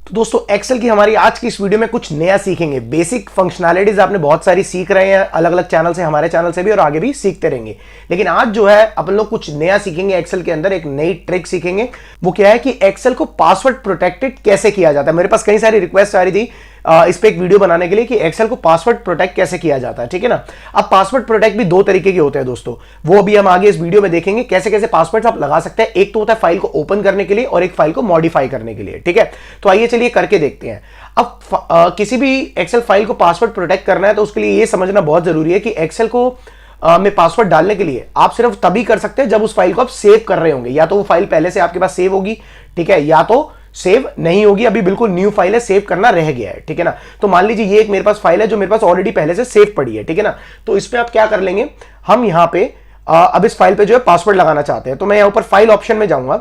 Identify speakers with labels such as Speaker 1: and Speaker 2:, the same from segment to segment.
Speaker 1: तो दोस्तों एक्सेल की हमारी आज की इस वीडियो में कुछ नया सीखेंगे। बेसिक फंक्शनैलिटीज आपने बहुत सारी सीख रहे हैं अलग अलग चैनल से, हमारे चैनल से भी, और आगे भी सीखते रहेंगे। लेकिन आज जो है अपन लोग कुछ नया सीखेंगे एक्सेल के अंदर, एक नई ट्रिक सीखेंगे। वो क्या है कि एक्सेल को पासवर्ड प्रोटेक्टेड कैसे किया जाता है। मेरे पास कई सारी रिक्वेस्ट आ रही थी इस पे एक वीडियो बनाने के लिए कि एक्सेल को पासवर्ड प्रोटेक्ट कैसे किया जाता है, ठीक है ना। अब पासवर्ड प्रोटेक्ट भी दो तरीके के होते हैं दोस्तों, वो अभी हम आगे इस वीडियो में देखेंगे कैसे कैसे पासवर्ड्स आप लगा सकते हैं। एक तो होता है फाइल को ओपन करने के लिए और एक फाइल को मॉडिफाई करने के लिए, ठीक है। तो आइए चलिए करके देखते हैं। अब किसी भी एक्सेल फाइल को पासवर्ड प्रोटेक्ट करना है तो उसके लिए यह समझना बहुत जरूरी है कि एक्सेल को में पासवर्ड डालने के लिए आप सिर्फ तभी कर सकते हैं जब उस फाइल को आप सेव कर रहे होंगे। या तो वो फाइल पहले से आपके पास सेव होगी, ठीक है, या तो सेव नहीं होगी, अभी बिल्कुल न्यू फाइल है, सेव करना रह गया है, ठीक है ना। तो मान लीजिए ये एक मेरे पास फाइल है जो मेरे पास ऑलरेडी पहले से सेव पड़ी है, ठीक है ना। तो इस पे आप क्या कर लेंगे, हम यहां पे अब इस फाइल पे जो है पासवर्ड लगाना चाहते हैं, तो मैं यहां ऊपर फाइल ऑप्शन में जाऊंगा,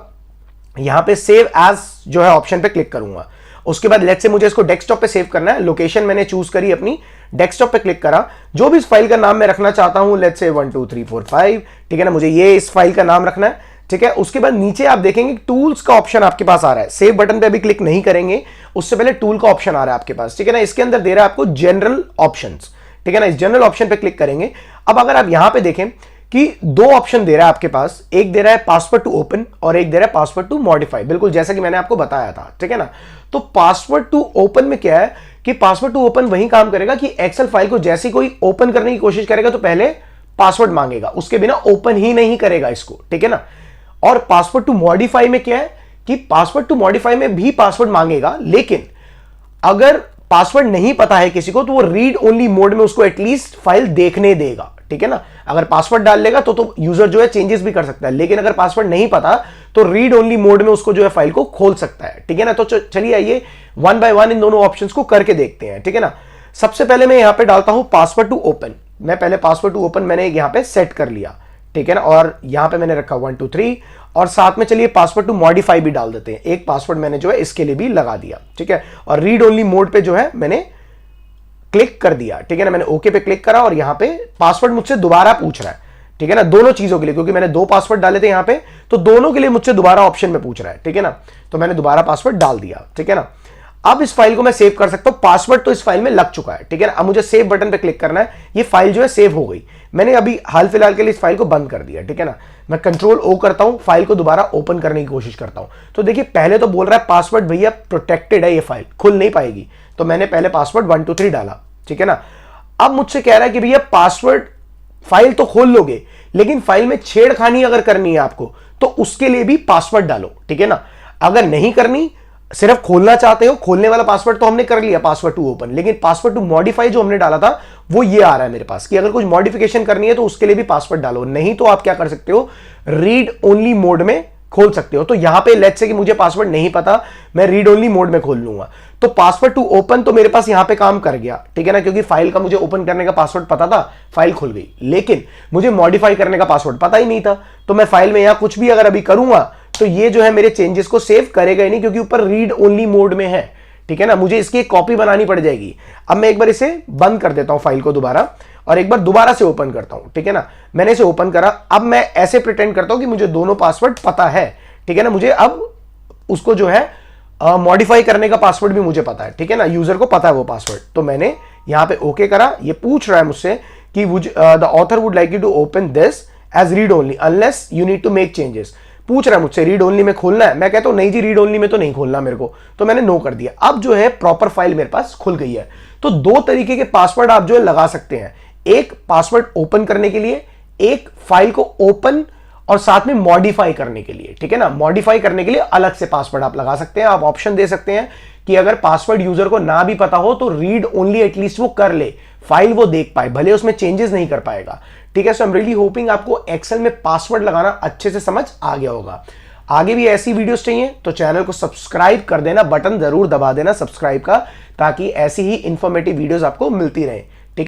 Speaker 1: यहां पे सेव एज जो है ऑप्शन पे क्लिक करूंगा। उसके बाद लेट्स से मुझे इसको डेस्कटॉप पे सेव करना है, लोकेशन मैंने चूज करी अपनी, डेस्कटॉप पे क्लिक करा। जो भी इस फाइल का नाम मैं रखना चाहता हूं, लेट्स से 1 2 3 4 5, ठीक है ना, मुझे ये इस फाइल का नाम रखना है, ठीक है। उसके बाद नीचे आप देखेंगे टूल्स का ऑप्शन आपके पास आ रहा है। सेव बटन पे अभी क्लिक नहीं करेंगे, उससे पहले टूल का ऑप्शन आ रहा है आपके पास, ठीक है ना। इसके अंदर दे रहा है आपको जनरल ऑप्शंस, ठीक है ना। इस जनरल ऑप्शन पे क्लिक करेंगे। अब अगर आप यहां पे देखें कि दो ऑप्शन दे रहा है आपके पास, एक दे रहा है पासवर्ड टू ओपन और एक दे रहा है पासवर्ड टू मॉडिफाई, बिल्कुल जैसा कि मैंने आपको बताया था, ठीक है ना। तो पासवर्ड टू ओपन में क्या है कि पासवर्ड टू ओपन वही काम करेगा कि एक्सेल फाइल को जैसे कोई ओपन करने की कोशिश करेगा तो पहले पासवर्ड मांगेगा, उसके बिना ओपन ही नहीं करेगा इसको, ठीक है ना। और पासवर्ड टू मॉडिफाई में क्या है कि पासवर्ड टू मॉडिफाई में भी पासवर्ड मांगेगा, लेकिन अगर पासवर्ड नहीं पता है किसी को तो वो रीड ओनली मोड में उसको एटलीस्ट फाइल देखने देगा, ठीक है ना। अगर पासवर्ड डाल लेगा तो यूजर जो है चेंजेस भी कर सकता है, लेकिन अगर पासवर्ड नहीं पता तो रीड ओनली मोड में उसको जो है फाइल को खोल सकता है, ठीक है ना। तो चलिए आइए वन बाय वन इन दोनों ऑप्शंस को करके देखते हैं, ठीक है ना। सबसे पहले मैं यहां पे डालता हूं पासवर्ड टू ओपन। मैं पहले पासवर्ड टू ओपन मैंने यहां पे सेट कर लिया, ठीक है ना, और यहां पे मैंने रखा 1 2 3, और साथ में चलिए पासवर्ड टू मॉडिफाई भी डाल देते हैं। एक पासवर्ड मैंने जो है इसके लिए भी लगा दिया, ठीक है, और रीड ओनली मोड पे जो है मैंने क्लिक कर दिया, ठीक है ना। मैंने ओके पे क्लिक करा और यहां पे पासवर्ड मुझसे दोबारा पूछ रहा है, ठीक है ना, दोनों चीजों के लिए, क्योंकि मैंने दो पासवर्ड डाले थे यहां पे, तो दोनों के लिए मुझसे दोबारा ऑप्शन में पूछ रहा है, ठीक है ना। तो मैंने दोबारा पासवर्ड डाल दिया, ठीक है ना। अब इस फाइल को मैं सेव कर सकता हूं, पासवर्ड तो इस फाइल में लग चुका है, ठीक है ना। अब मुझे सेव बटन पे क्लिक करना है, ये फाइल जो है सेव हो गई। मैंने अभी हाल फिलहाल के लिए इस फाइल को बंद कर दिया, ठीक है ना। मैं कंट्रोल ओ करता हूं, फाइल को दोबारा ओपन करने की कोशिश करता हूं। तो देखिए पहले तो बोल रहा है पासवर्ड भैया प्रोटेक्टेड है, ये फाइल खुल नहीं पाएगी। तो मैंने पहले पासवर्ड 1 2 3 डाला, ठीक है ना। अब मुझसे कह रहा है कि भैया पासवर्ड फाइल तो खोल लोगे, लेकिन फाइल में छेड़खानी अगर करनी है आपको तो उसके लिए भी पासवर्ड डालो, ठीक है ना। अगर नहीं करनी, सिर्फ खोलना चाहते हो, खोलने वाला पासवर्ड तो हमने कर लिया पासवर्ड टू ओपन, लेकिन पासवर्ड टू मॉडिफाई जो हमने डाला था वो ये आ रहा है मेरे पास कि अगर कुछ मॉडिफिकेशन करनी है तो उसके लिए भी पासवर्ड डालो। नहीं तो आप क्या कर सकते हो, रीड ओनली मोड में खोल सकते हो। तो यहां पे लेट्स से कि मुझे पासवर्ड नहीं पता, मैं रीड ओनली मोड में खोल लूंगा, तो पासवर्ड टू ओपन तो मेरे पास यहां पे काम कर गया, ठीक है ना, क्योंकि फाइल का मुझे ओपन करने का पासवर्ड पता था, फाइल खुल गई। लेकिन मुझे मॉडिफाई करने का पासवर्ड पता ही नहीं था, तो मैं फाइल में यहां कुछ भी अगर अभी करूंगा तो ये जो है मेरे चेंजेस को सेव करेगा ही नहीं, क्योंकि ऊपर रीड ओनली मोड में है, ठीक है ना। मुझे इसकी एक कॉपी बनानी पड़ जाएगी। अब मैं एक बार इसे बंद कर देता हूं फाइल को दोबारा, और एक बार दोबारा से ओपन करता हूं, ठीक है ना। मैंने इसे ओपन करा, अब मैं ऐसे प्रिटेंड करता हूं कि मुझे दोनों पासवर्ड पता है, ठीक है ना। मुझे अब उसको जो है मॉडिफाई करने का पासवर्ड भी मुझे पता है, ठीक है ना, यूजर को पता है वो पासवर्ड। तो मैंने यहां पे ओके करा। ये पूछ रहा है मुझसे कि the author would like you to open this as read only unless you need to make changes. पूछ रहा है मुझसे रीड ओनली में खोलना है, मैं कहता हूं नहीं जी रीड ओनली में तो नहीं खोलना मेरे को, तो मैंने नो कर दिया। अब जो है प्रॉपर फाइल मेरे पास खुल गई है। तो दो तरीके के पासवर्ड आप जो है लगा सकते हैं, एक पासवर्ड ओपन करने के लिए, एक फाइल को ओपन और साथ में मॉडिफाई करने के लिए, ठीक है ना। मॉडिफाई करने के लिए अलग से पासवर्ड आप लगा सकते हैं। आप ऑप्शन दे सकते हैं कि अगर पासवर्ड यूजर को ना भी पता हो तो रीड ओनली एटलीस्ट वो कर ले, फाइल वो देख पाए, भले उसमें चेंजेस नहीं कर पाएगा, ठीक है। सो आई एम रियली होपिंग आपको एक्सेल में पासवर्ड लगाना अच्छे से समझ आ गया होगा। आगे भी ऐसी वीडियोस चाहिए तो चैनल को सब्सक्राइब कर देना, बटन जरूर दबा देना सब्सक्राइब का, ताकि ऐसी ही इंफॉर्मेटिव वीडियोस आपको मिलती रहे।